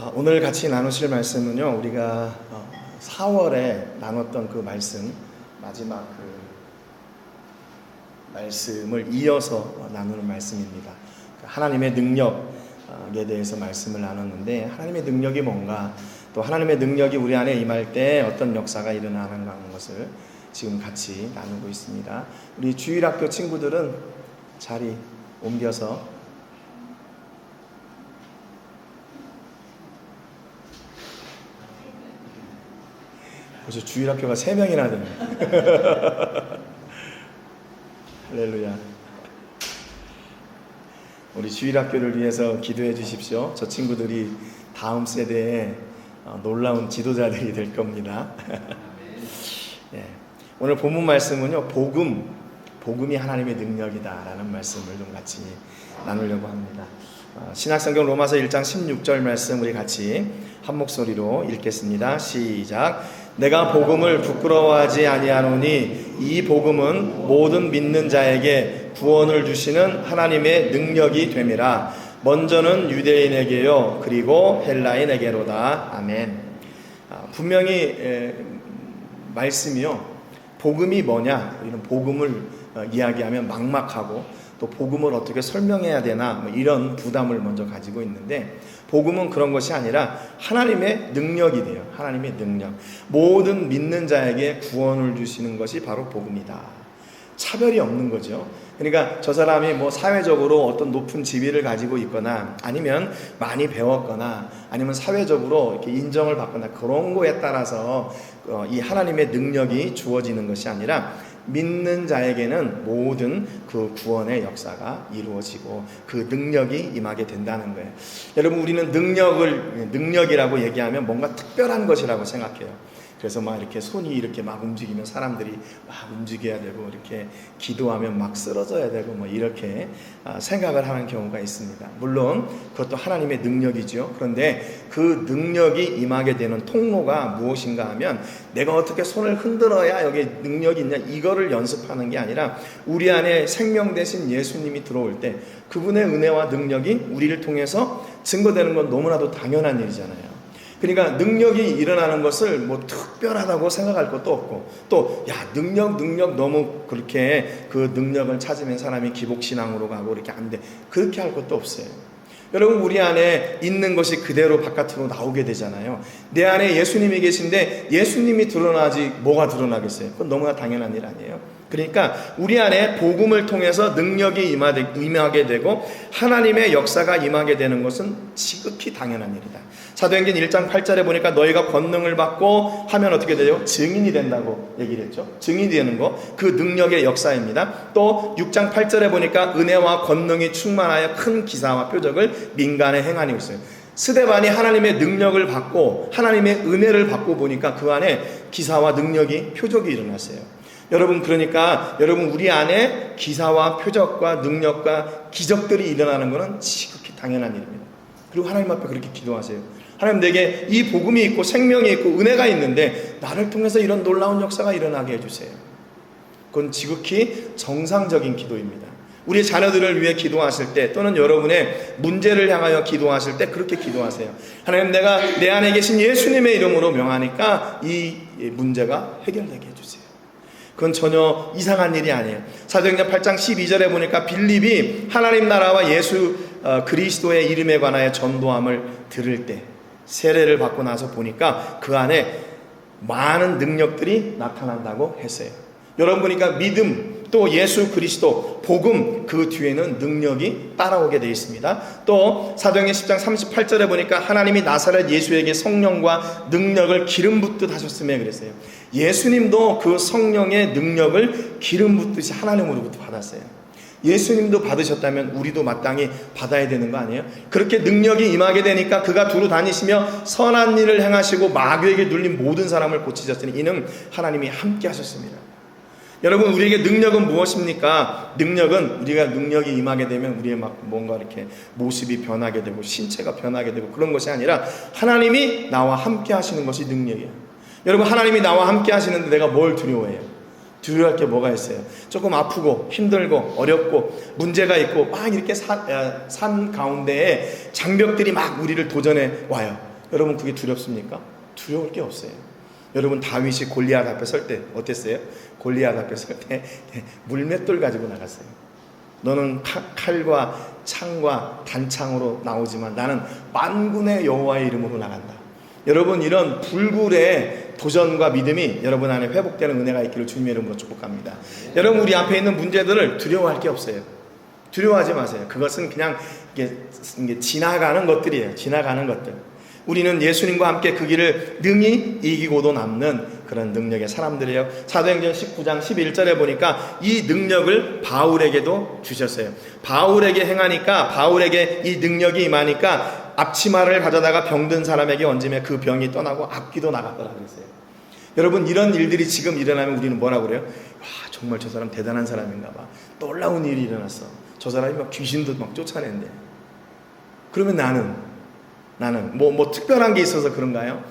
오늘 같이 나누실 말씀은요, 우리가 4월에 나눴던 그 말씀, 마지막 그 말씀을 이어서 나누는 말씀입니다. 하나님의 능력에 대해서 말씀을 나눴는데, 하나님의 능력이 뭔가, 또 하나님의 능력이 우리 안에 임할 때 어떤 역사가 일어나는가 하는 것을 지금 같이 나누고 있습니다. 우리 주일학교 친구들은 자리 옮겨서 벌써 주일학교가 3명이나 되네. 할렐루야. 우리 주일학교를 위해서 기도해 주십시오. 저 친구들이 다음 세대에 놀라운 지도자들이 될 겁니다. 예. 오늘 본문 말씀은요, 복음이 하나님의 능력이다라는 말씀을 좀 같이 나누려고 합니다. 신약성경 로마서 1장 16절 말씀 우리 같이 한 목소리로 읽겠습니다. 시작. 내가 복음을 부끄러워하지 아니하노니 이 복음은 모든 믿는 자에게 구원을 주시는 하나님의 능력이 됨이라. 먼저는 유대인에게요 그리고 헬라인에게로다. 아멘. 분명히 말씀이요, 복음이 뭐냐, 이런 복음을 이야기하면 막막하고 또 복음을 어떻게 설명해야 되나 이런 부담을 먼저 가지고 있는데, 복음은 그런 것이 아니라 하나님의 능력이 돼요. 하나님의 능력. 모든 믿는 자에게 구원을 주시는 것이 바로 복음이다. 차별이 없는 거죠. 그러니까 저 사람이 뭐 사회적으로 어떤 높은 지위를 가지고 있거나 아니면 많이 배웠거나 아니면 사회적으로 이렇게 인정을 받거나 그런 거에 따라서 이 하나님의 능력이 주어지는 것이 아니라 믿는 자에게는 모든 그 구원의 역사가 이루어지고 그 능력이 임하게 된다는 거예요. 여러분, 우리는 능력이라고 얘기하면 뭔가 특별한 것이라고 생각해요. 그래서 막 이렇게 손이 이렇게 막 움직이면 사람들이 막 움직여야 되고, 이렇게 기도하면 막 쓰러져야 되고, 뭐 이렇게 생각을 하는 경우가 있습니다. 물론 그것도 하나님의 능력이죠. 그런데 그 능력이 임하게 되는 통로가 무엇인가 하면, 내가 어떻게 손을 흔들어야 여기 능력이 있냐 이거를 연습하는 게 아니라, 우리 안에 생명 대신 예수님이 들어올 때 그분의 은혜와 능력이 우리를 통해서 증거되는 건 너무나도 당연한 일이잖아요. 그러니까 능력이 일어나는 것을 뭐 특별하다고 생각할 것도 없고, 또 능력 너무 그렇게 그 능력을 찾으면 사람이 기복신앙으로 가고 이렇게 안 돼, 그렇게 할 것도 없어요. 여러분, 우리 안에 있는 것이 그대로 바깥으로 나오게 되잖아요. 내 안에 예수님이 계신데 예수님이 드러나지 뭐가 드러나겠어요? 그건 너무나 당연한 일 아니에요. 그러니까 우리 안에 복음을 통해서 능력이 임하게 되고 하나님의 역사가 임하게 되는 것은 지극히 당연한 일이다. 사도행전 1장 8절에 보니까 너희가 권능을 받고 하면 어떻게 돼요? 증인이 된다고 얘기를 했죠. 증인이 되는 거, 그 능력의 역사입니다. 또 6장 8절에 보니까 은혜와 권능이 충만하여 큰 기사와 표적을 민간에 행하니 있어요. 스데반이 하나님의 능력을 받고 하나님의 은혜를 받고 보니까 그 안에 기사와 능력이, 표적이 일어났어요. 여러분, 그러니까 여러분, 우리 안에 기사와 표적과 능력과 기적들이 일어나는 것은 지극히 당연한 일입니다. 그리고 하나님 앞에 그렇게 기도하세요. 하나님, 내게 이 복음이 있고 생명이 있고 은혜가 있는데 나를 통해서 이런 놀라운 역사가 일어나게 해주세요. 그건 지극히 정상적인 기도입니다. 우리 자녀들을 위해 기도하실 때, 또는 여러분의 문제를 향하여 기도하실 때 그렇게 기도하세요. 하나님, 내가 내 안에 계신 예수님의 이름으로 명하니까 이 문제가 해결되게 해주세요. 그건 전혀 이상한 일이 아니에요. 사도행전 8장 12절에 보니까 빌립이 하나님 나라와 예수 그리스도의 이름에 관하여 전도함을 들을 때, 세례를 받고 나서 보니까 그 안에 많은 능력들이 나타난다고 했어요. 여러분, 보니까 믿음, 또 예수 그리스도, 복음, 그 뒤에는 능력이 따라오게 되어 있습니다. 또 사도행전 10장 38절에 보니까 하나님이 나사렛 예수에게 성령과 능력을 기름 붓듯 하셨음에 그랬어요. 예수님도 그 성령의 능력을 기름 붓듯이 하나님으로부터 받았어요. 예수님도 받으셨다면 우리도 마땅히 받아야 되는 거 아니에요? 그렇게 능력이 임하게 되니까 그가 두루 다니시며 선한 일을 행하시고 마귀에게 눌린 모든 사람을 고치셨으니 이는 하나님이 함께 하셨습니다. 여러분, 우리에게 능력은 무엇입니까? 능력은, 우리가 능력이 임하게 되면 우리의 막 뭔가 이렇게 모습이 변하게 되고 신체가 변하게 되고 그런 것이 아니라, 하나님이 나와 함께 하시는 것이 능력이에요. 여러분, 하나님이 나와 함께 하시는데 내가 뭘 두려워해요? 두려워할 게 뭐가 있어요? 조금 아프고 힘들고 어렵고 문제가 있고 막 이렇게 산 가운데에 장벽들이 막 우리를 도전해 와요. 여러분 그게 두렵습니까? 두려울 게 없어요. 여러분 다윗이 골리앗 앞에 설 때 어땠어요? 골리앗 앞에 설 때 물맷돌 가지고 나갔어요. 너는 칼과 창과 단창으로 나오지만 나는 만군의 여호와의 이름으로 나간다. 여러분 이런 불굴의 도전과 믿음이 여러분 안에 회복되는 은혜가 있기를 주님의 이름으로 축복합니다. 여러분 우리 앞에 있는 문제들을 두려워할 게 없어요. 두려워하지 마세요. 그것은 그냥 이게 지나가는 것들이에요. 지나가는 것들. 우리는 예수님과 함께 그 길을 능히 이기고도 남는 그런 능력의 사람들이에요. 사도행전 19장 11절에 보니까 이 능력을 바울에게도 주셨어요. 바울에게 행하니까, 바울에게 이 능력이 임하니까 앞치마를 가져다가 병든 사람에게 얹으며 그 병이 떠나고 악귀도 나갔더라 그랬어요. 여러분 이런 일들이 지금 일어나면 우리는 뭐라고 그래요? 와, 정말 저 사람 대단한 사람인가 봐. 놀라운 일이 일어났어. 저 사람이 막 귀신도 막 쫓아낸대. 그러면 나는 뭐 특별한 게 있어서 그런가요?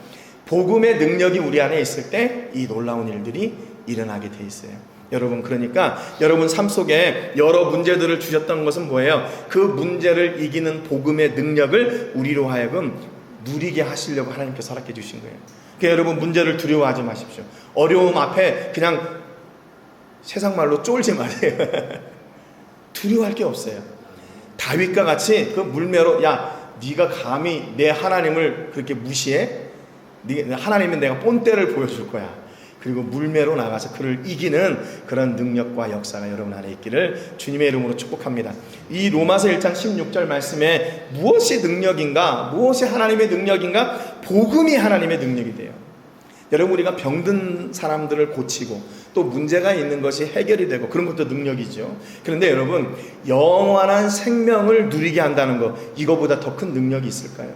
복음의 능력이 우리 안에 있을 때 이 놀라운 일들이 일어나게 돼 있어요. 여러분 그러니까 여러분 삶 속에 여러 문제들을 주셨던 것은 뭐예요? 그 문제를 이기는 복음의 능력을 우리로 하여금 누리게 하시려고 하나님께서 허락해 주신 거예요. 그러니까 여러분 문제를 두려워하지 마십시오. 어려움 앞에 그냥 세상 말로 쫄지 마세요. 두려워할 게 없어요. 다윗과 같이 그 물매로 네가 감히 내 하나님을 그렇게 무시해? 하나님은 내가 본때를 보여줄 거야. 그리고 물매로 나가서 그를 이기는 그런 능력과 역사가 여러분 안에 있기를 주님의 이름으로 축복합니다. 이 로마서 1장 16절 말씀에 무엇이 능력인가? 무엇이 하나님의 능력인가? 복음이 하나님의 능력이 돼요. 여러분 우리가 병든 사람들을 고치고 또 문제가 있는 것이 해결이 되고 그런 것도 능력이죠. 그런데 여러분 영원한 생명을 누리게 한다는 것, 이거보다 더 큰 능력이 있을까요?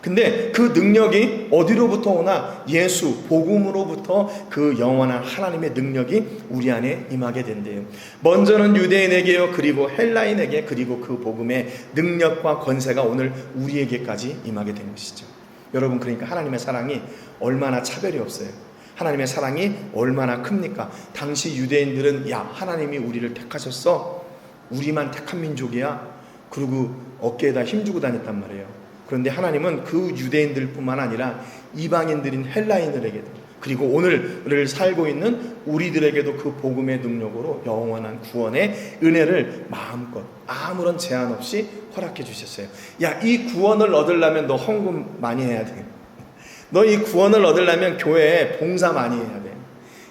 근데 그 능력이 어디로부터 오나? 예수, 복음으로부터 그 영원한 하나님의 능력이 우리 안에 임하게 된대요. 먼저는 유대인에게요, 그리고 헬라인에게, 그리고 그 복음의 능력과 권세가 오늘 우리에게까지 임하게 된 것이죠. 여러분 그러니까 하나님의 사랑이 얼마나 차별이 없어요. 하나님의 사랑이 얼마나 큽니까? 당시 유대인들은 하나님이 우리를 택하셨어? 우리만 택한 민족이야? 그리고 어깨에다 힘주고 다녔단 말이에요. 그런데 하나님은 그 유대인들 뿐만 아니라 이방인들인 헬라인들에게도, 그리고 오늘을 살고 있는 우리들에게도 그 복음의 능력으로 영원한 구원의 은혜를 마음껏 아무런 제한 없이 허락해 주셨어요. 이 구원을 얻으려면 너 헌금 많이 해야 돼. 너 이 구원을 얻으려면 교회에 봉사 많이 해야 돼.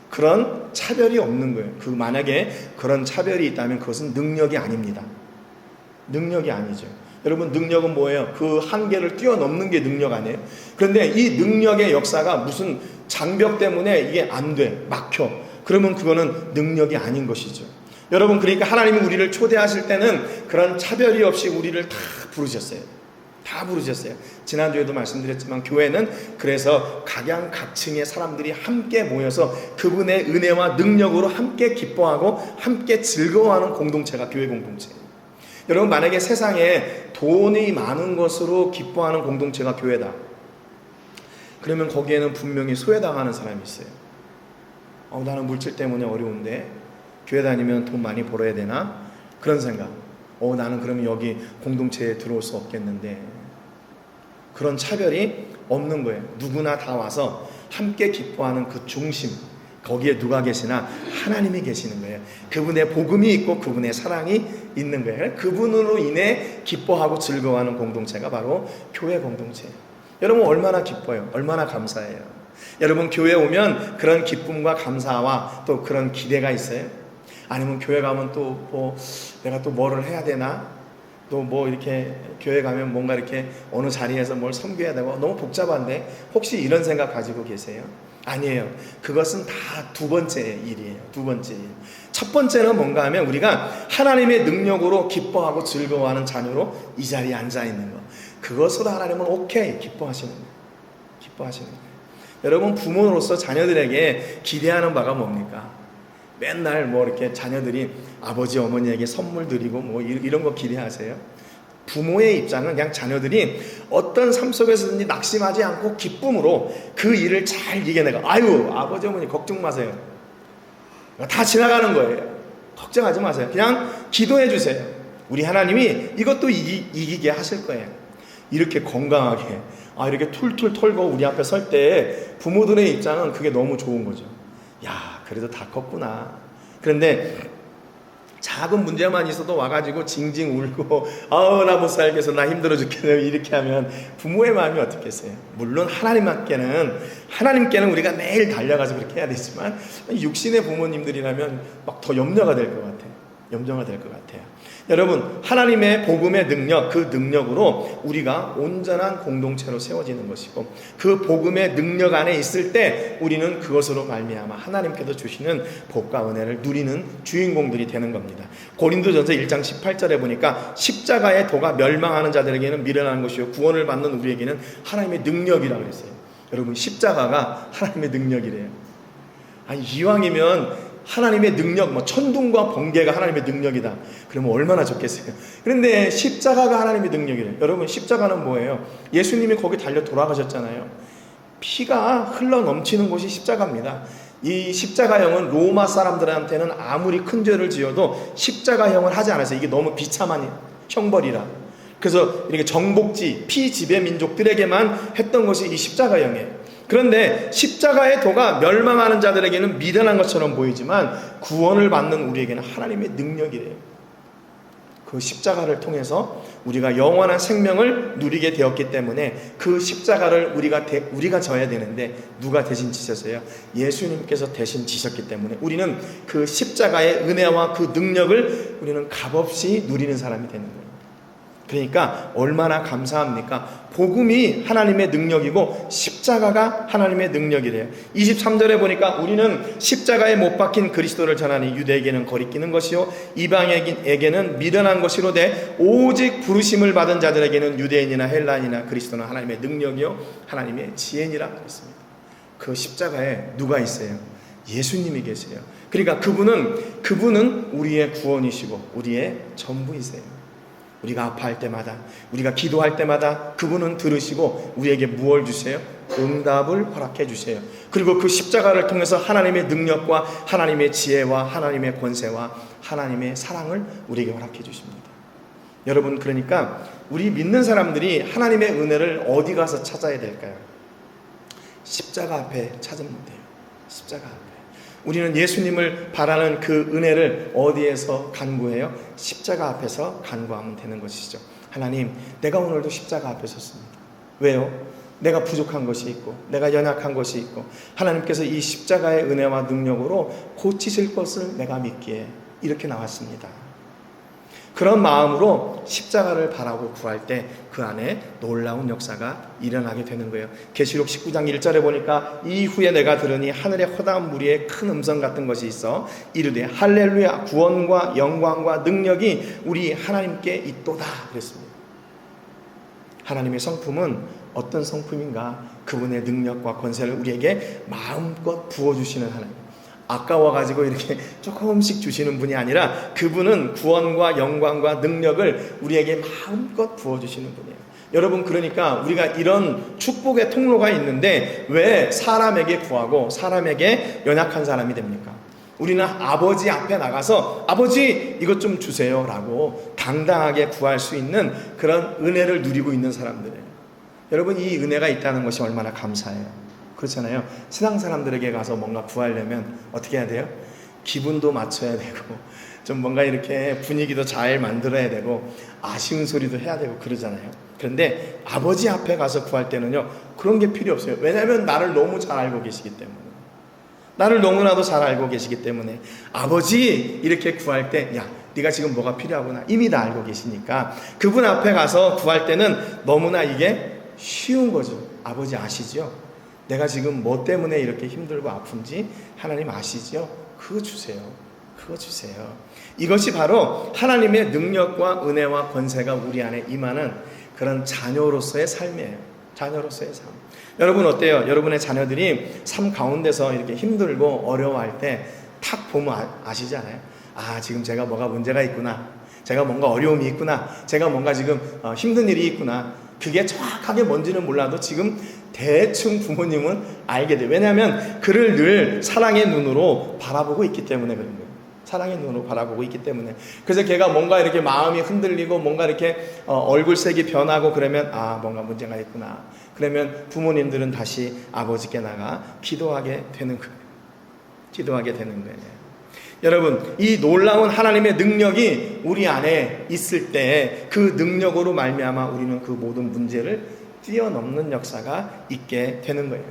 그런 차별이 없는 거예요. 만약에 그런 차별이 있다면 그것은 능력이 아닙니다. 능력이 아니죠. 여러분 능력은 뭐예요? 그 한계를 뛰어넘는 게 능력 아니에요? 그런데 이 능력의 역사가 무슨 장벽 때문에 이게 안 돼, 막혀. 그러면 그거는 능력이 아닌 것이죠. 여러분 그러니까 하나님이 우리를 초대하실 때는 그런 차별이 없이 우리를 다 부르셨어요. 다 부르셨어요. 지난주에도 말씀드렸지만 교회는 그래서 각양각층의 사람들이 함께 모여서 그분의 은혜와 능력으로 함께 기뻐하고 함께 즐거워하는 공동체가 교회 공동체예요. 여러분 만약에 세상에 돈이 많은 것으로 기뻐하는 공동체가 교회다, 그러면 거기에는 분명히 소외당하는 사람이 있어요. 나는 물질 때문에 어려운데 교회 다니면 돈 많이 벌어야 되나? 그런 생각. 나는 그러면 여기 공동체에 들어올 수 없겠는데. 그런 차별이 없는 거예요. 누구나 다 와서 함께 기뻐하는 그 중심, 거기에 누가 계시나? 하나님이 계시는 거예요. 그분의 복음이 있고 그분의 사랑이 있는 거예요. 그분으로 인해 기뻐하고 즐거워하는 공동체가 바로 교회 공동체예요. 여러분 얼마나 기뻐요? 얼마나 감사해요? 여러분 교회 오면 그런 기쁨과 감사와 또 그런 기대가 있어요? 아니면 교회 가면 또 내가 또 뭐를 해야 되나? 또 이렇게 교회 가면 뭔가 이렇게 어느 자리에서 뭘 섬겨야 되고 너무 복잡한데 혹시 이런 생각 가지고 계세요? 아니에요. 그것은 다 두 번째 일이에요. 두 번째 일. 첫 번째는 뭔가 하면 우리가 하나님의 능력으로 기뻐하고 즐거워하는 자녀로 이 자리에 앉아 있는 거. 그것으로 하나님은 오케이 기뻐하시는 거예요. 기뻐하시는 거예요. 여러분 부모로서 자녀들에게 기대하는 바가 뭡니까? 맨날 이렇게 자녀들이 아버지 어머니에게 선물 드리고 이런 거 기대하세요? 부모의 입장은 그냥 자녀들이 어떤 삶 속에서든지 낙심하지 않고 기쁨으로 그 일을 잘 이겨내고, 아버지 어머니 걱정 마세요. 다 지나가는 거예요. 걱정하지 마세요. 그냥 기도해 주세요. 우리 하나님이 이것도 이기게 하실 거예요. 이렇게 건강하게 이렇게 툴툴 털고 우리 앞에 설 때 부모들의 입장은 그게 너무 좋은 거죠. 야, 그래도 다 컸구나. 그런데 작은 문제만 있어도 와가지고 징징 울고 나 못 살겠어, 나 힘들어 죽겠네, 이렇게 하면 부모의 마음이 어떻겠어요? 물론 하나님께는 우리가 매일 달려가서 그렇게 해야 되지만 육신의 부모님들이라면 막 더 염려가 될 것 같아요. 여러분, 하나님의 복음의 능력, 그 능력으로 우리가 온전한 공동체로 세워지는 것이고, 그 복음의 능력 안에 있을 때 우리는 그것으로 말미암아 하나님께서 주시는 복과 은혜를 누리는 주인공들이 되는 겁니다. 고린도전서 1장 18절에 보니까 십자가의 도가 멸망하는 자들에게는 미련한 것이요 구원을 받는 우리에게는 하나님의 능력이라고 그랬어요. 여러분, 십자가가 하나님의 능력이래요. 이왕이면 하나님의 능력, 천둥과 번개가 하나님의 능력이다, 그러면 얼마나 좋겠어요. 그런데 십자가가 하나님의 능력이래요. 여러분, 십자가는 뭐예요? 예수님이 거기 달려 돌아가셨잖아요. 피가 흘러 넘치는 곳이 십자가입니다. 이 십자가형은 로마 사람들한테는 아무리 큰 죄를 지어도 십자가형을 하지 않았어요. 이게 너무 비참한 형벌이라. 그래서 이렇게 정복지, 피지배 민족들에게만 했던 것이 이 십자가형이에요. 그런데 십자가의 도가 멸망하는 자들에게는 미련한 것처럼 보이지만 구원을 받는 우리에게는 하나님의 능력이래요. 그 십자가를 통해서 우리가 영원한 생명을 누리게 되었기 때문에 그 십자가를 우리가 져야 되는데 누가 대신 지셨어요? 예수님께서 대신 지셨기 때문에 우리는 그 십자가의 은혜와 그 능력을 우리는 값없이 누리는 사람이 되는 거예요. 그러니까 얼마나 감사합니까? 복음이 하나님의 능력이고 십자가가 하나님의 능력이래요. 23절에 보니까 우리는 십자가에 못 박힌 그리스도를 전하니 유대에게는 거리끼는 것이요 이방에게는 미련한 것이로되 오직 부르심을 받은 자들에게는 유대인이나 헬라인이나 그리스도는 하나님의 능력이요 하나님의 지혜니라 그랬습니다. 그 십자가에 누가 있어요? 예수님이 계세요. 그러니까 그분은 우리의 구원이시고 우리의 전부이세요. 우리가 아파할 때마다, 우리가 기도할 때마다 그분은 들으시고 우리에게 무엇을 주세요? 응답을 허락해 주세요. 그리고 그 십자가를 통해서 하나님의 능력과 하나님의 지혜와 하나님의 권세와 하나님의 사랑을 우리에게 허락해 주십니다. 여러분, 그러니까 우리 믿는 사람들이 하나님의 은혜를 어디 가서 찾아야 될까요? 십자가 앞에 찾으면 돼요. 십자가 앞에. 우리는 예수님을 바라는 그 은혜를 어디에서 간구해요? 십자가 앞에서 간구하면 되는 것이죠. 하나님, 내가 오늘도 십자가 앞에 섰습니다. 왜요? 내가 부족한 것이 있고 내가 연약한 것이 있고 하나님께서 이 십자가의 은혜와 능력으로 고치실 것을 내가 믿기에 이렇게 나왔습니다. 그런 마음으로 십자가를 바라고 구할 때 그 안에 놀라운 역사가 일어나게 되는 거예요. 계시록 19장 1절에 보니까 이후에 내가 들으니 하늘의 허다한 무리에 큰 음성 같은 것이 있어 이르되 할렐루야, 구원과 영광과 능력이 우리 하나님께 있도다 그랬습니다. 하나님의 성품은 어떤 성품인가? 그분의 능력과 권세를 우리에게 마음껏 부어주시는 하나님. 아까워가지고 이렇게 조금씩 주시는 분이 아니라 그분은 구원과 영광과 능력을 우리에게 마음껏 부어주시는 분이에요. 여러분, 그러니까 우리가 이런 축복의 통로가 있는데 왜 사람에게 구하고 사람에게 연약한 사람이 됩니까? 우리는 아버지 앞에 나가서 아버지 이것 좀 주세요 라고 당당하게 구할 수 있는 그런 은혜를 누리고 있는 사람들이에요. 여러분, 이 은혜가 있다는 것이 얼마나 감사해요. 그렇잖아요. 세상 사람들에게 가서 뭔가 구하려면 어떻게 해야 돼요? 기분도 맞춰야 되고 좀 뭔가 이렇게 분위기도 잘 만들어야 되고 아쉬운 소리도 해야 되고 그러잖아요. 그런데 아버지 앞에 가서 구할 때는요, 그런 게 필요 없어요. 왜냐하면 나를 너무 잘 알고 계시기 때문에, 나를 너무나도 잘 알고 계시기 때문에 아버지 이렇게 구할 때 야, 네가 지금 뭐가 필요하구나 이미 다 알고 계시니까 그분 앞에 가서 구할 때는 너무나 이게 쉬운 거죠. 아버지 아시죠? 내가 지금 뭐 때문에 이렇게 힘들고 아픈지 하나님 아시죠? 그거 주세요. 그거 주세요. 이것이 바로 하나님의 능력과 은혜와 권세가 우리 안에 임하는 그런 자녀로서의 삶이에요. 자녀로서의 삶. 여러분 어때요? 여러분의 자녀들이 삶 가운데서 이렇게 힘들고 어려워할 때 탁 보면 아시잖아요. 아, 지금 제가 뭐가 문제가 있구나. 제가 뭔가 어려움이 있구나. 제가 뭔가 지금 힘든 일이 있구나. 그게 정확하게 뭔지는 몰라도 지금 대충 부모님은 알게 돼요. 왜냐하면 그를 늘 사랑의 눈으로 바라보고 있기 때문에 그런 거예요. 사랑의 눈으로 바라보고 있기 때문에. 그래서 걔가 뭔가 이렇게 마음이 흔들리고 뭔가 이렇게 얼굴색이 변하고 그러면 뭔가 문제가 있구나. 그러면 부모님들은 다시 아버지께 나가 기도하게 되는 거예요. 기도하게 되는 거예요. 여러분, 이 놀라운 하나님의 능력이 우리 안에 있을 때 그 능력으로 말미암아 우리는 그 모든 문제를 뛰어넘는 역사가 있게 되는 거예요.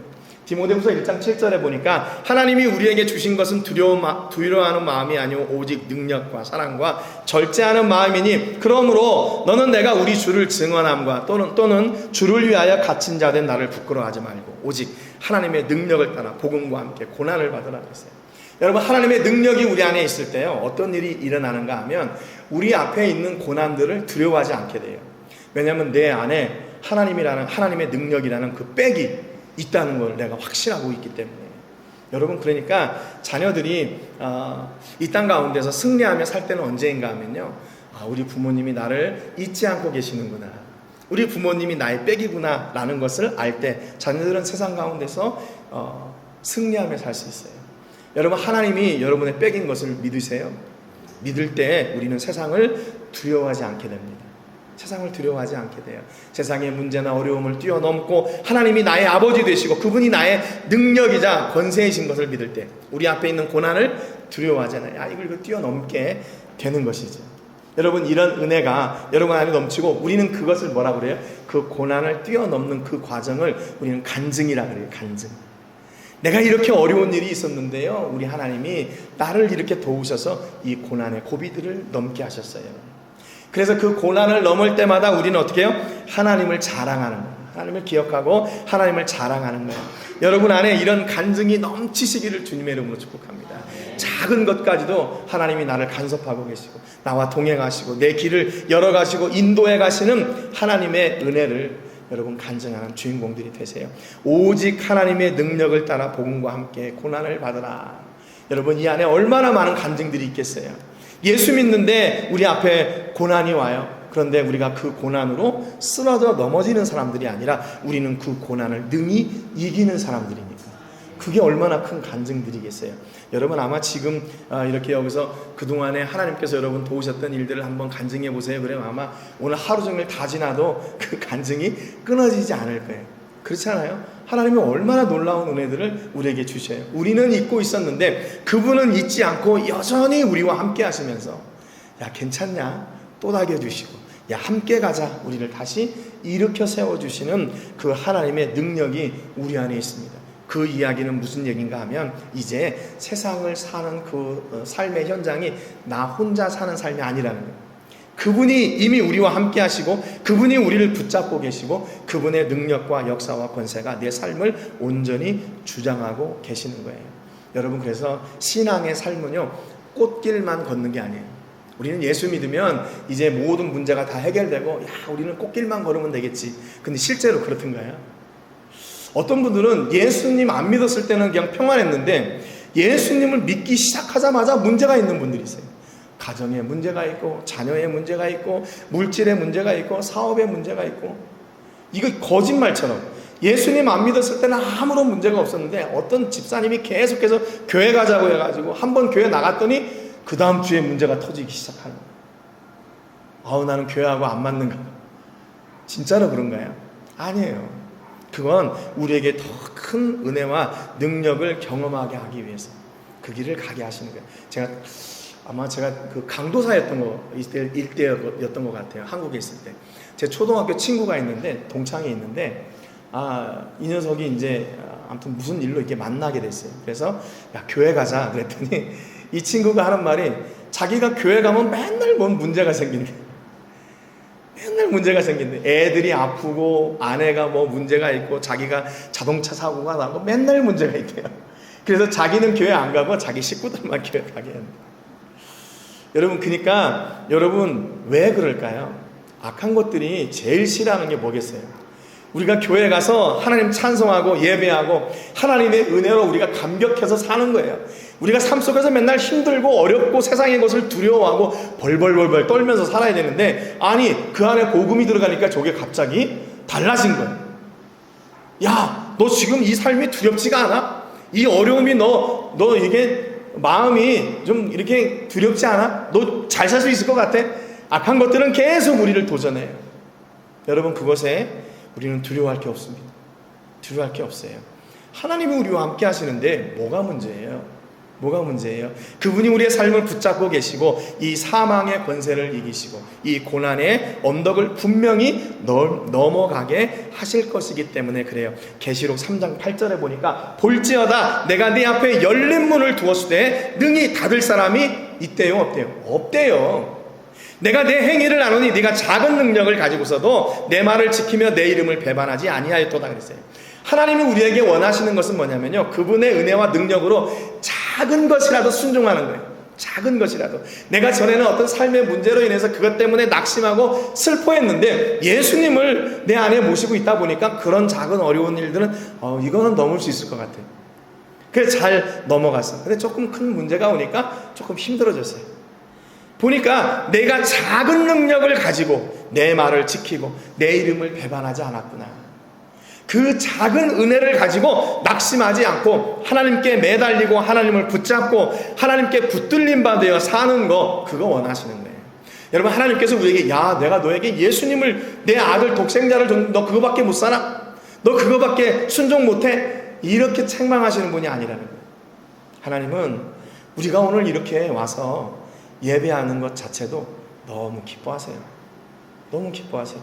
디모데후서 1장 7절에 보니까 하나님이 우리에게 주신 것은 두려워하는 마음이 아니오 오직 능력과 사랑과 절제하는 마음이니 그러므로 너는 내가 우리 주를 증언함과 또는 주를 위하여 갇힌 자 된 나를 부끄러워하지 말고 오직 하나님의 능력을 따라 복음과 함께 고난을 받으라 그랬어요. 여러분, 하나님의 능력이 우리 안에 있을 때요, 어떤 일이 일어나는가 하면 우리 앞에 있는 고난들을 두려워하지 않게 돼요. 왜냐하면 내 안에 하나님의 능력이라는 그 백이 있다는 걸 내가 확신하고 있기 때문에. 여러분, 그러니까 자녀들이 이 땅 가운데서 승리하며 살 때는 언제인가 하면요, 우리 부모님이 나를 잊지 않고 계시는구나, 우리 부모님이 나의 백이구나 라는 것을 알 때 자녀들은 세상 가운데서 승리하며 살 수 있어요. 여러분, 하나님이 여러분의 백인 것을 믿으세요? 믿을 때 우리는 세상을 두려워하지 않게 됩니다. 세상을 두려워하지 않게 돼요. 세상의 문제나 어려움을 뛰어넘고 하나님이 나의 아버지 되시고 그분이 나의 능력이자 권세이신 것을 믿을 때 우리 앞에 있는 고난을 두려워하잖아요. 이걸 뛰어넘게 되는 것이죠. 여러분, 이런 은혜가 여러분 안에 넘치고 우리는 그것을 뭐라 그래요? 그 고난을 뛰어넘는 그 과정을 우리는 간증이라 그래요. 간증. 내가 이렇게 어려운 일이 있었는데요, 우리 하나님이 나를 이렇게 도우셔서 이 고난의 고비들을 넘게 하셨어요. 그래서 그 고난을 넘을 때마다 우리는 어떻게 해요? 하나님을 자랑하는 거예요. 하나님을 기억하고 하나님을 자랑하는 거예요. 여러분 안에 이런 간증이 넘치시기를 주님의 이름으로 축복합니다. 작은 것까지도 하나님이 나를 간섭하고 계시고 나와 동행하시고 내 길을 열어가시고 인도해 가시는 하나님의 은혜를 여러분 간증하는 주인공들이 되세요. 오직 하나님의 능력을 따라 복음과 함께 고난을 받으라. 여러분, 이 안에 얼마나 많은 간증들이 있겠어요. 예수 믿는데 우리 앞에 고난이 와요. 그런데 우리가 그 고난으로 쓰러져 넘어지는 사람들이 아니라 우리는 그 고난을 능히 이기는 사람들이니까 그게 얼마나 큰 간증들이겠어요. 여러분, 아마 지금 이렇게 여기서 그동안에 하나님께서 여러분 도우셨던 일들을 한번 간증해 보세요. 그러면 아마 오늘 하루 종일 다 지나도 그 간증이 끊어지지 않을 거예요. 그렇잖아요. 하나님이 얼마나 놀라운 은혜들을 우리에게 주셔요. 우리는 잊고 있었는데 그분은 잊지 않고 여전히 우리와 함께 하시면서 야, 괜찮냐? 또 다겨주시고 야, 함께 가자. 우리를 다시 일으켜 세워주시는 그 하나님의 능력이 우리 안에 있습니다. 그 이야기는 무슨 얘기인가 하면 이제 세상을 사는 그 삶의 현장이 나 혼자 사는 삶이 아니라는 거예요. 그분이 이미 우리와 함께 하시고 그분이 우리를 붙잡고 계시고 그분의 능력과 역사와 권세가 내 삶을 온전히 주장하고 계시는 거예요. 여러분, 그래서 신앙의 삶은요, 꽃길만 걷는 게 아니에요. 우리는 예수 믿으면 이제 모든 문제가 다 해결되고 우리는 꽃길만 걸으면 되겠지. 근데 실제로 그렇던가요? 어떤 분들은 예수님 안 믿었을 때는 그냥 평안했는데 예수님을 믿기 시작하자마자 문제가 있는 분들이 있어요. 가정에 문제가 있고 자녀의 문제가 있고 물질의 문제가 있고 사업의 문제가 있고, 이거 거짓말처럼 예수님 안 믿었을 때는 아무런 문제가 없었는데 어떤 집사님이 계속해서 교회 가자고 해가지고 한번 교회 나갔더니 그 다음 주에 문제가 터지기 시작하는 거예요. 나는 교회하고 안 맞는가? 진짜로 그런가요? 아니에요. 그건 우리에게 더 큰 은혜와 능력을 경험하게 하기 위해서 그 길을 가게 하시는 거예요. 제가 그 강도사였던 일대였던 것 같아요. 한국에 있을 때. 제 초등학교 친구가 있는데, 동창이 있는데, 이 녀석이 이제, 아무튼 무슨 일로 이렇게 만나게 됐어요. 그래서, 야, 교회 가자. 그랬더니, 이 친구가 하는 말이, 자기가 교회 가면 맨날 뭔 문제가 생긴대. 맨날 문제가 생긴대. 애들이 아프고, 아내가 뭐 문제가 있고, 자기가 자동차 사고가 나고, 맨날 문제가 있대요. 그래서 자기는 교회 안 가고, 자기 식구들만 교회 가게 한대. 여러분, 그러니까 여러분 왜 그럴까요? 악한 것들이 제일 싫어하는 게 뭐겠어요? 우리가 교회 가서 하나님 찬송하고 예배하고 하나님의 은혜로 우리가 감격해서 사는 거예요. 우리가 삶 속에서 맨날 힘들고 어렵고 세상의 것을 두려워하고 벌벌벌벌 떨면서 살아야 되는데, 아니 그 안에 복음이 들어가니까 저게 갑자기 달라진 거예요. 야, 너 지금 이 삶이 두렵지가 않아? 이 어려움이 너 이게 마음이 좀 이렇게 두렵지 않아? 너 잘 살 수 있을 것 같아? 악한 것들은 계속 우리를 도전해요. 여러분, 그것에 우리는 두려워할 게 없습니다. 두려워할 게 없어요. 하나님이 우리와 함께 하시는데 뭐가 문제예요? 뭐가 문제예요? 그분이 우리의 삶을 붙잡고 계시고 이 사망의 권세를 이기시고 이 고난의 언덕을 분명히 넘어가게 하실 것이기 때문에 그래요. 계시록 3장 8절에 보니까 볼지어다 내가 네 앞에 열린 문을 두었을 때 능히 닫을 사람이 있대요, 없대요? 없대요. 내가 내 행위를 아노니 네가 작은 능력을 가지고서도 내 말을 지키며 내 이름을 배반하지 아니하였도다 그랬어요. 하나님이 우리에게 원하시는 것은 뭐냐면요, 그분의 은혜와 능력으로 작은 것이라도 순종하는 거예요. 작은 것이라도. 내가 전에는 어떤 삶의 문제로 인해서 그것 때문에 낙심하고 슬퍼했는데 예수님을 내 안에 모시고 있다 보니까 그런 작은 어려운 일들은 이거는 넘을 수 있을 것 같아요. 그래서 잘 넘어갔어. 근데 조금 큰 문제가 오니까 조금 힘들어졌어요. 보니까 내가 작은 능력을 가지고 내 말을 지키고 내 이름을 배반하지 않았구나. 그 작은 은혜를 가지고 낙심하지 않고 하나님께 매달리고 하나님을 붙잡고 하나님께 붙들림 받아 사는 거, 그거 원하시는 거예요. 여러분, 하나님께서 우리에게 내가 너에게 예수님을, 내 아들 독생자를 줬는데 너 그거밖에 못 살아? 너 그거밖에 순종 못해? 이렇게 책망하시는 분이 아니라는 거예요. 하나님은 우리가 오늘 이렇게 와서 예배하는 것 자체도 너무 기뻐하세요. 너무 기뻐하세요.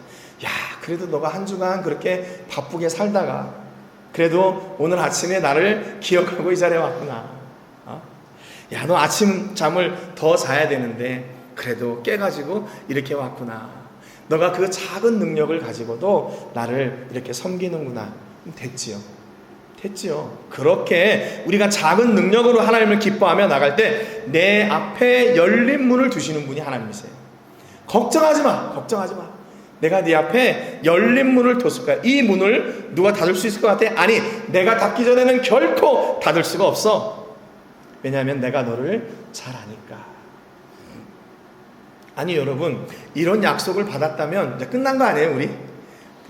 그래도 너가 한 주간 그렇게 바쁘게 살다가 그래도 오늘 아침에 나를 기억하고 이 자리에 왔구나. 너 아침 잠을 더 자야 되는데 그래도 깨가지고 이렇게 왔구나. 너가 그 작은 능력을 가지고도 나를 이렇게 섬기는구나. 됐지요. 그렇게 우리가 작은 능력으로 하나님을 기뻐하며 나갈 때 내 앞에 열린 문을 두시는 분이 하나님이세요. 걱정하지 마. 내가 네 앞에 열린 문을 뒀을 거야. 이 문을 누가 닫을 수 있을 것 같아? 아니, 내가 닫기 전에는 결코 닫을 수가 없어. 왜냐하면 내가 너를 잘 아니까. 아니, 여러분, 이런 약속을 받았다면 이제 끝난 거 아니에요, 우리?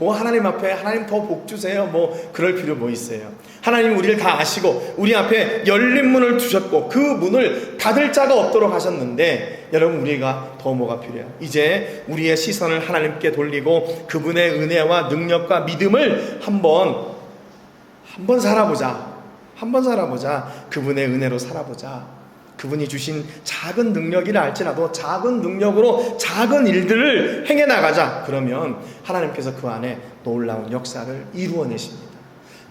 하나님 앞에 하나님 더 복 주세요. 그럴 필요 뭐 있어요? 하나님 우리를 다 아시고 우리 앞에 열린 문을 두셨고 그 문을 닫을 자가 없도록 하셨는데, 여러분, 우리가 더 뭐가 필요해요? 이제 우리의 시선을 하나님께 돌리고 그분의 은혜와 능력과 믿음을 한번 살아보자. 그분의 은혜로 살아보자. 그분이 주신 작은 능력이라 할지라도 작은 능력으로 작은 일들을 행해 나가자. 그러면 하나님께서 그 안에 놀라운 역사를 이루어내십니다.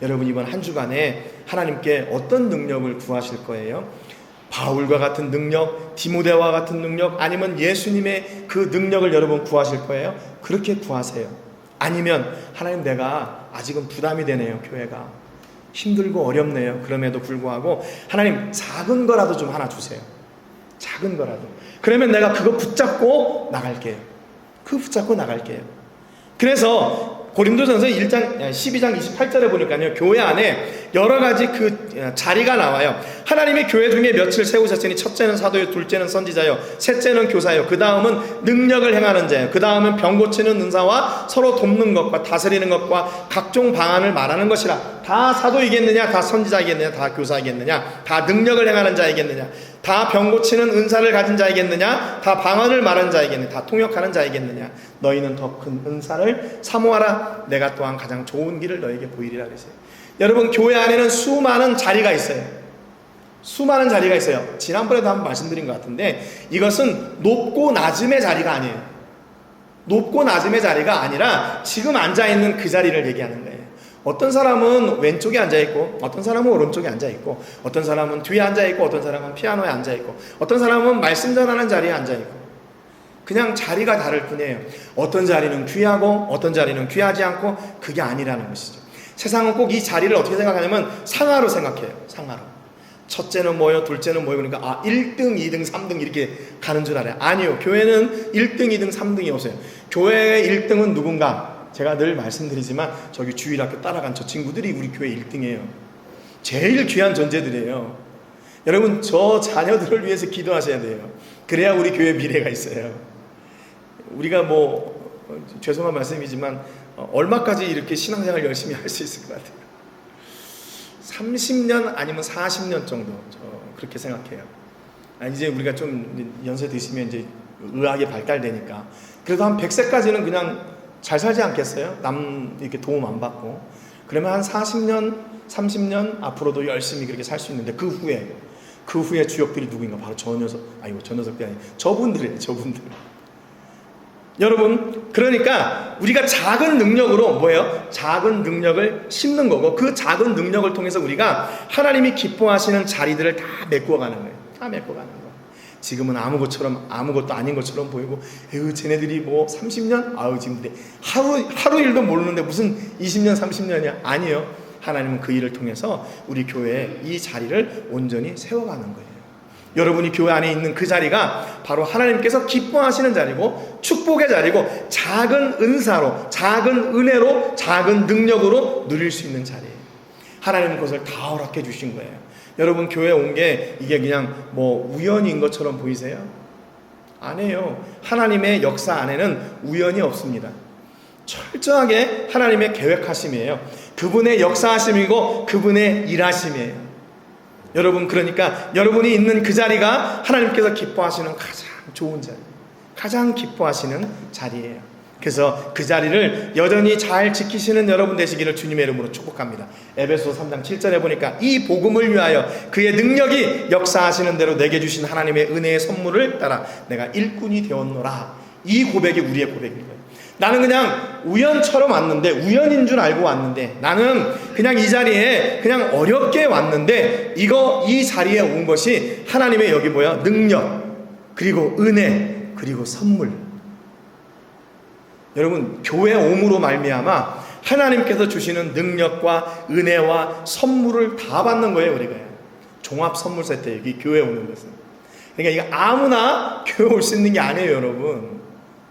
여러분, 이번 한 주간에 하나님께 어떤 능력을 구하실 거예요? 바울과 같은 능력, 디모데와 같은 능력, 아니면 예수님의 그 능력을 여러분 구하실 거예요? 그렇게 구하세요. 아니면 하나님, 내가 아직은 부담이 되네요. 교회가 힘들고 어렵네요. 그럼에도 불구하고 하나님, 작은 거라도 좀 하나 주세요. 작은 거라도. 그러면 내가 그거 붙잡고 나갈게요. 그래서 고린도전서 12장 28절에 보니까요, 교회 안에 여러 가지 그 자리가 나와요. 하나님이 교회 중에 며칠 세우셨으니 첫째는 사도요, 둘째는 선지자요, 셋째는 교사요, 그 다음은 능력을 행하는 자요, 그 다음은 병 고치는 은사와 서로 돕는 것과 다스리는 것과 각종 방안을 말하는 것이라. 다 사도이겠느냐? 다 선지자이겠느냐? 다 교사이겠느냐? 다 능력을 행하는 자이겠느냐? 다 병 고치는 은사를 가진 자이겠느냐? 다 방언을 말하는 자이겠느냐? 다 통역하는 자이겠느냐? 너희는 더 큰 은사를 사모하라. 내가 또한 가장 좋은 길을 너에게 보이리라 그랬어요. 여러분, 교회 안에는 수많은 자리가 있어요. 지난번에도 한번 말씀드린 것 같은데, 이것은 높고 낮음의 자리가 아니에요. 높고 낮음의 자리가 아니라 지금 앉아있는 그 자리를 얘기하는 거예요. 어떤 사람은 왼쪽에 앉아있고, 어떤 사람은 오른쪽에 앉아있고, 어떤 사람은 뒤에 앉아있고, 어떤 사람은 피아노에 앉아있고, 어떤 사람은 말씀 전하는 자리에 앉아있고, 그냥 자리가 다를 뿐이에요. 어떤 자리는 귀하고 어떤 자리는 귀하지 않고, 그게 아니라는 것이죠. 세상은 꼭 이 자리를 어떻게 생각하냐면 상하로 생각해요. 상하로. 첫째는 뭐예요? 둘째는 뭐예요? 그러니까 1등, 2등, 3등 이렇게 가는 줄 알아요. 아니요. 교회는 1등, 2등, 3등이 없어요. 교회의 1등은 누군가? 제가 늘 말씀드리지만 저기 주일학교 따라간 저 친구들이 우리 교회 1등이에요. 제일 귀한 존재들이에요. 여러분, 저 자녀들을 위해서 기도하셔야 돼요. 그래야 우리 교회 미래가 있어요. 우리가 죄송한 말씀이지만 얼마까지 이렇게 신앙생활 열심히 할 수 있을 것 같아요? 30년 아니면 40년 정도, 그렇게 생각해요. 이제 우리가 좀 연세 드시면 이제 의학이 발달되니까 그래도 한 100세까지는 그냥 잘 살지 않겠어요? 남 이렇게 도움 안 받고. 그러면 한 40년, 30년 앞으로도 열심히 그렇게 살 수 있는데 그 후에 주역들이 누구인가? 바로 저 녀석들이 아니에요. 저분들이에요. 여러분, 그러니까 우리가 작은 능력으로 뭐예요? 작은 능력을 심는 거고 그 작은 능력을 통해서 우리가 하나님이 기뻐하시는 자리들을 다 메꿔가는 거예요. 다 메꿔가는 거예요. 지금은 아무것도 아닌 것처럼 보이고, 쟤네들이 뭐 30년? 지금 하루 일도 모르는데 무슨 20년, 30년이야? 아니에요. 하나님은 그 일을 통해서 우리 교회에 이 자리를 온전히 세워가는 거예요. 여러분이 교회 안에 있는 그 자리가 바로 하나님께서 기뻐하시는 자리고 축복의 자리고 작은 은사로, 작은 은혜로, 작은 능력으로 누릴 수 있는 자리예요. 하나님은 그것을 다 허락해 주신 거예요. 여러분, 교회에 온 게 이게 그냥 뭐 우연인 것처럼 보이세요? 아니에요. 하나님의 역사 안에는 우연이 없습니다. 철저하게 하나님의 계획하심이에요. 그분의 역사하심이고 그분의 일하심이에요. 여러분, 그러니까 여러분이 있는 그 자리가 하나님께서 기뻐하시는 가장 좋은 자리, 가장 기뻐하시는 자리예요. 그래서 그 자리를 여전히 잘 지키시는 여러분 되시기를 주님의 이름으로 축복합니다. 에베소서 3장 7절에 보니까 이 복음을 위하여 그의 능력이 역사하시는 대로 내게 주신 하나님의 은혜의 선물을 따라 내가 일꾼이 되었노라. 이 고백이 우리의 고백인 거예요. 나는 그냥 우연처럼 왔는데, 우연인 줄 알고 왔는데, 나는 그냥 이 자리에 그냥 어렵게 왔는데, 이 자리에 온 것이 하나님의 여기 뭐야? 능력, 그리고 은혜, 그리고 선물. 여러분, 교회 옴으로 말미암아 하나님께서 주시는 능력과 은혜와 선물을 다 받는 거예요, 우리가. 종합 선물 세트, 여기 교회 오는 것은. 그러니까 이거 아무나 교회 올 수 있는 게 아니에요, 여러분.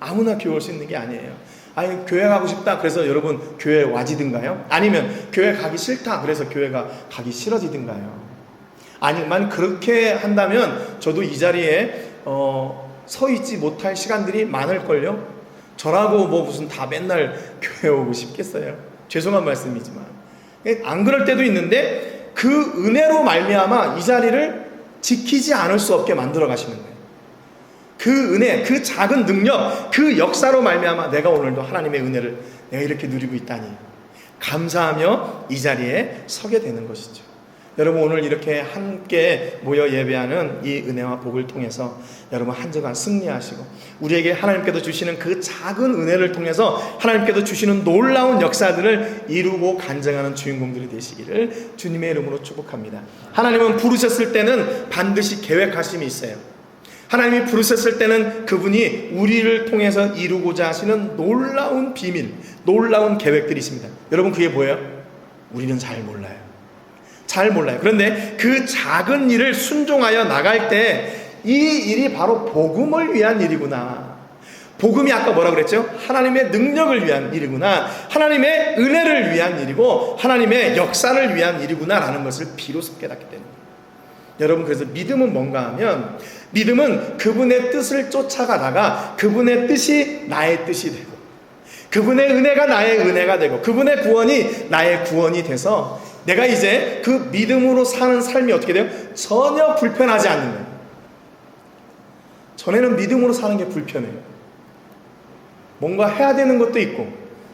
아무나 교회 올 수 있는 게 아니에요. 아니, 교회 가고 싶다 그래서 여러분 교회 와지든가요? 아니면 교회 가기 싫다 그래서 교회가 가기 싫어지든가요? 아니면 그렇게 한다면 저도 이 자리에 서 있지 못할 시간들이 많을걸요? 저라고 뭐 무슨 다 맨날 교회 오고 싶겠어요? 죄송한 말씀이지만 안 그럴 때도 있는데 그 은혜로 말미암아 이 자리를 지키지 않을 수 없게 만들어 가시는 거예요. 그 은혜, 그 작은 능력, 그 역사로 말미암아 내가 오늘도 하나님의 은혜를 내가 이렇게 누리고 있다니 감사하며 이 자리에 서게 되는 것이죠. 여러분, 오늘 이렇게 함께 모여 예배하는 이 은혜와 복을 통해서 여러분 한 주간 승리하시고 우리에게 하나님께서 주시는 그 작은 은혜를 통해서 하나님께서 주시는 놀라운 역사들을 이루고 간증하는 주인공들이 되시기를 주님의 이름으로 축복합니다. 하나님은 부르셨을 때는 반드시 계획하심이 있어요. 하나님이 부르셨을 때는 그분이 우리를 통해서 이루고자 하시는 놀라운 비밀, 놀라운 계획들이 있습니다. 여러분, 그게 뭐예요? 우리는 잘 몰라요. 잘 몰라요. 그런데 그 작은 일을 순종하여 나갈 때 이 일이 바로 복음을 위한 일이구나. 복음이 아까 뭐라 그랬죠? 하나님의 능력을 위한 일이구나. 하나님의 은혜를 위한 일이고 하나님의 역사를 위한 일이구나 라는 것을 비로소 깨닫게 되는 거예요. 여러분, 그래서 믿음은 뭔가 하면 믿음은 그분의 뜻을 쫓아가다가 그분의 뜻이 나의 뜻이 되고 그분의 은혜가 나의 은혜가 되고 그분의 구원이 나의 구원이 돼서 내가 이제 그 믿음으로 사는 삶이 어떻게 돼요? 전혀 불편하지 않는 거예요. 전에는 믿음으로 사는 게 불편해요. 뭔가 해야 되는 것도 있고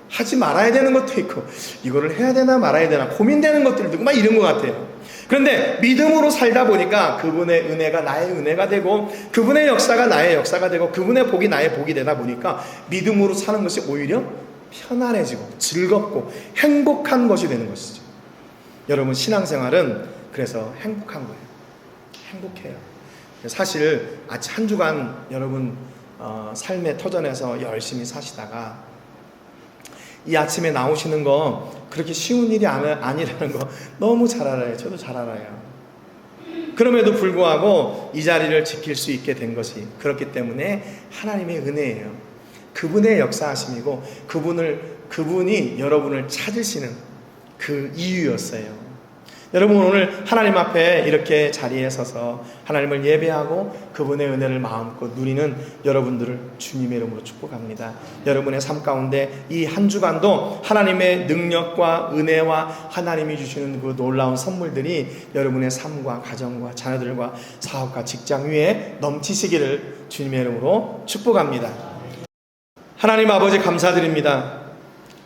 하지 말아야 되는 것도 있고 이거를 해야 되나 말아야 되나 고민되는 것들도 있고 막 이런 것 같아요. 그런데 믿음으로 살다 보니까 그분의 은혜가 나의 은혜가 되고 그분의 역사가 나의 역사가 되고 그분의 복이 나의 복이 되다 보니까 믿음으로 사는 것이 오히려 편안해지고 즐겁고 행복한 것이 되는 것이죠. 여러분, 신앙생활은 그래서 행복한 거예요. 행복해요. 사실 한 주간 여러분 삶의 터전에서 열심히 사시다가 이 아침에 나오시는 거 그렇게 쉬운 일이 아니라는 거 너무 잘 알아요. 저도 잘 알아요. 그럼에도 불구하고 이 자리를 지킬 수 있게 된 것이 그렇기 때문에 하나님의 은혜예요. 그분의 역사하심이고 그분이 여러분을 찾으시는 그 이유였어요. 여러분, 오늘 하나님 앞에 이렇게 자리에 서서 하나님을 예배하고 그분의 은혜를 마음껏 누리는 여러분들을 주님의 이름으로 축복합니다. 여러분의 삶 가운데 이 한 주간도 하나님의 능력과 은혜와 하나님이 주시는 그 놀라운 선물들이 여러분의 삶과 가정과 자녀들과 사업과 직장 위에 넘치시기를 주님의 이름으로 축복합니다. 하나님 아버지, 감사드립니다.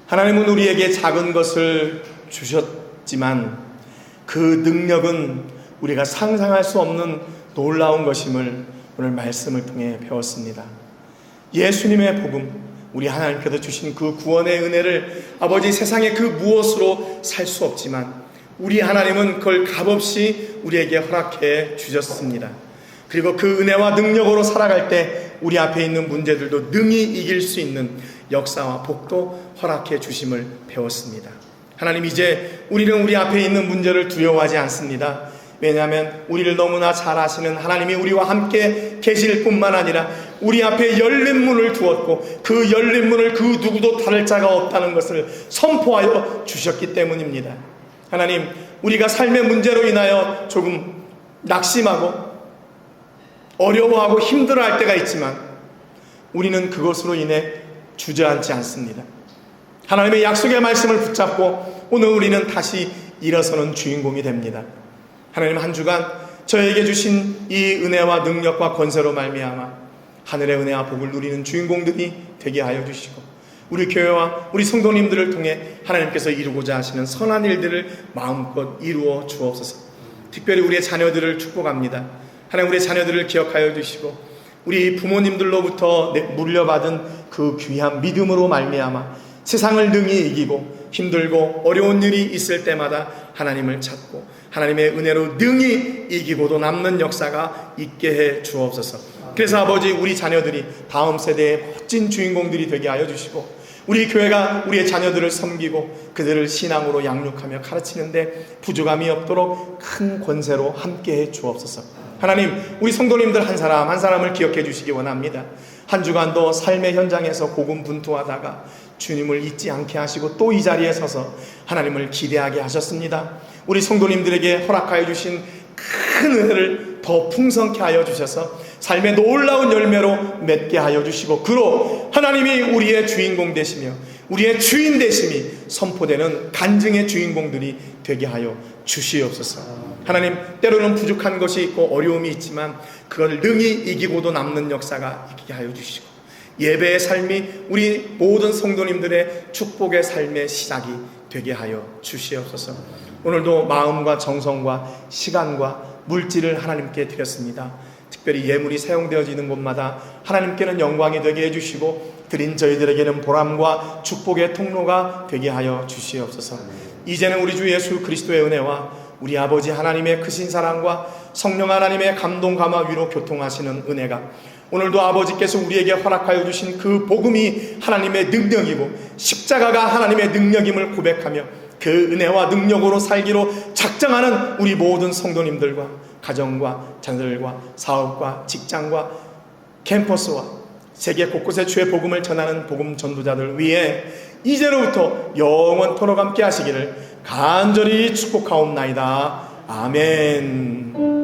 하나님은 우리에게 작은 것을 주셨지만 그 능력은 우리가 상상할 수 없는 놀라운 것임을 오늘 말씀을 통해 배웠습니다. 예수님의 복음, 우리 하나님께서 주신 그 구원의 은혜를 아버지, 세상의 그 무엇으로 살 수 없지만 우리 하나님은 그걸 값없이 우리에게 허락해 주셨습니다. 그리고 그 은혜와 능력으로 살아갈 때 우리 앞에 있는 문제들도 능히 이길 수 있는 역사와 복도 허락해 주심을 배웠습니다. 하나님, 이제 우리는 우리 앞에 있는 문제를 두려워하지 않습니다. 왜냐하면 우리를 너무나 잘 아시는 하나님이 우리와 함께 계실 뿐만 아니라 우리 앞에 열린 문을 두었고 그 열린 문을 그 누구도 닫을 자가 없다는 것을 선포하여 주셨기 때문입니다. 하나님, 우리가 삶의 문제로 인하여 조금 낙심하고 어려워하고 힘들어할 때가 있지만 우리는 그것으로 인해 주저앉지 않습니다. 하나님의 약속의 말씀을 붙잡고 오늘 우리는 다시 일어서는 주인공이 됩니다. 하나님, 한 주간 저에게 주신 이 은혜와 능력과 권세로 말미암아 하늘의 은혜와 복을 누리는 주인공들이 되게 하여 주시고 우리 교회와 우리 성도님들을 통해 하나님께서 이루고자 하시는 선한 일들을 마음껏 이루어 주옵소서. 특별히 우리의 자녀들을 축복합니다. 하나님, 우리의 자녀들을 기억하여 주시고 우리 부모님들로부터 물려받은 그 귀한 믿음으로 말미암아 세상을 능히 이기고 힘들고 어려운 일이 있을 때마다 하나님을 찾고 하나님의 은혜로 능히 이기고도 남는 역사가 있게 해 주옵소서. 그래서 아버지, 우리 자녀들이 다음 세대의 멋진 주인공들이 되게 하여 주시고 우리 교회가 우리의 자녀들을 섬기고 그들을 신앙으로 양육하며 가르치는데 부족함이 없도록 큰 권세로 함께 해 주옵소서. 하나님, 우리 성도님들 한 사람 한 사람을 기억해 주시기 원합니다. 한 주간도 삶의 현장에서 고군분투하다가 주님을 잊지 않게 하시고 또 이 자리에 서서 하나님을 기대하게 하셨습니다. 우리 성도님들에게 허락하여 주신 큰 은혜를 더 풍성케 하여 주셔서 삶의 놀라운 열매로 맺게 하여 주시고 그로 하나님이 우리의 주인공 되시며 우리의 주인 되심이 선포되는 간증의 주인공들이 되게 하여 주시옵소서. 하나님, 때로는 부족한 것이 있고 어려움이 있지만 그걸 능히 이기고도 남는 역사가 있게 하여 주시고 예배의 삶이 우리 모든 성도님들의 축복의 삶의 시작이 되게 하여 주시옵소서. 오늘도 마음과 정성과 시간과 물질을 하나님께 드렸습니다. 특별히 예물이 사용되어지는 곳마다 하나님께는 영광이 되게 해주시고 드린 저희들에게는 보람과 축복의 통로가 되게 하여 주시옵소서. 이제는 우리 주 예수 그리스도의 은혜와 우리 아버지 하나님의 크신 사랑과 성령 하나님의 감동 감화 위로 교통하시는 은혜가 오늘도 아버지께서 우리에게 허락하여 주신 그 복음이 하나님의 능력이고 십자가가 하나님의 능력임을 고백하며 그 은혜와 능력으로 살기로 작정하는 우리 모든 성도님들과 가정과 자녀들과 사업과 직장과 캠퍼스와 세계 곳곳에 주의 복음을 전하는 복음 전도자들 위해 이제로부터 영원토록 함께 하시기를 간절히 축복하옵나이다. 아멘.